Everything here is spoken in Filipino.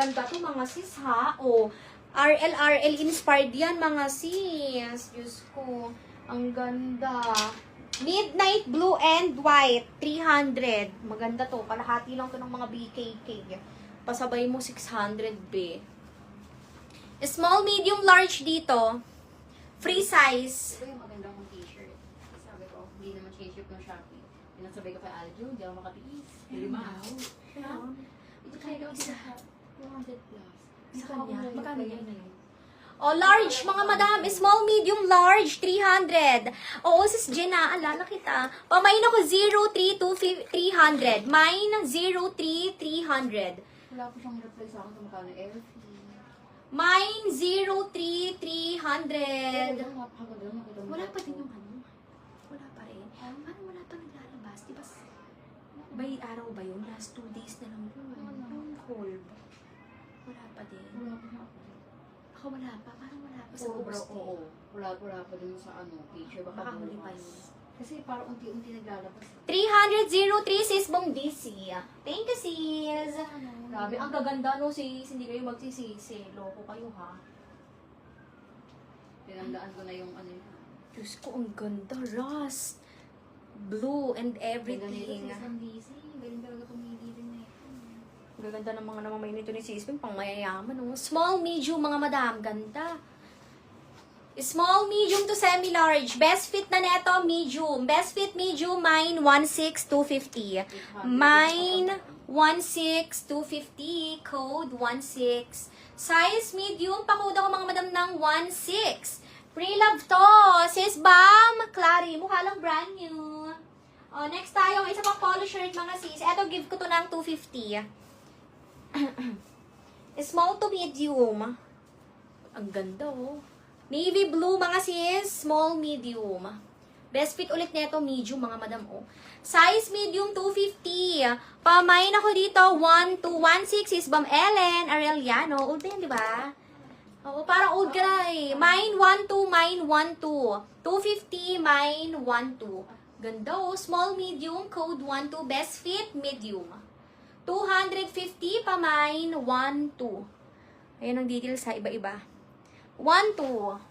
ganda to mga sis ha. O, RL inspired yan mga sis. Diyos ko. Ang ganda. Midnight blue and white. 300. Maganda to. Kalahati lang to ng mga BKK. Pasabay mo 600 be. Small, medium, large dito. Free size. Ito yung maganda kong t-shirt. Sabi ko, hindi naman ship ng Shopee. Pinasabay ko kay Aljo, hindi ako makatiis. Limaw. Ito kaya daw isa. 200 plus. Sa kanya? Magkano yan na yun? O, large, mga madam. Small, medium, large. 300. Oo, sis Jenna, alala kita. Pamain ako 03 300. Mine 03 300. Wala po siyang reply sa akin kung magkano air fee. Mine 03 300. Wala pa din yung ano. Wala pa rin. Parang wala pa naglalabas. Diba? By araw ba yun? Last 2 days na lang yun. Call. Wala pa din. Wala pa siya. Ako wala pa. Parang wala pa sa Sobra, post. oo. Wala pa din sa ano, picture. Baka huli pa bukas. yun. Kasi parang unti-unti naglalabas. 300-03 sis Bong DC. Thank you sis. Ano? Grabe, ang gaganda no sis. Hindi kayo magsisisi. Loko kayo ha. Pinandaan ko na yung ano yun. Diyos ko, ang ganda. Rust. Blue and everything. Galing talaga pumili din na ito. Ang gaganda ng mga namamay nito ni sis Bong. Pang mayayaman no. Small, medium mga madam. Ganda. Small, medium to semi-large. Best fit na neto, medium. Best fit medium, mine 16,250. Mine 16,250. Code 16. Size medium, pa-code ako mga madam ng 16. Pre-love to. Sis Bam, Clary, mukha lang brand new. Oh, next tayo, isa pang polo shirt mga sis. Eto, give ko to ng 250. Small to medium. Ang ganda oh. Navy blue mga sis, small, medium. Best fit ulit nito, medium mga madam oh. Size medium 250. Pamain ako dito 1216 is Bam Ellen Arellano. Old na yan, di ba? Oo, parang old ka na eh. Mine 12, mine 12. 250, mine 12. Ganda oh, small, medium, code 12. Best fit, medium. 250 pa mine 12. Ayan ang details sa iba-iba. 1, 2.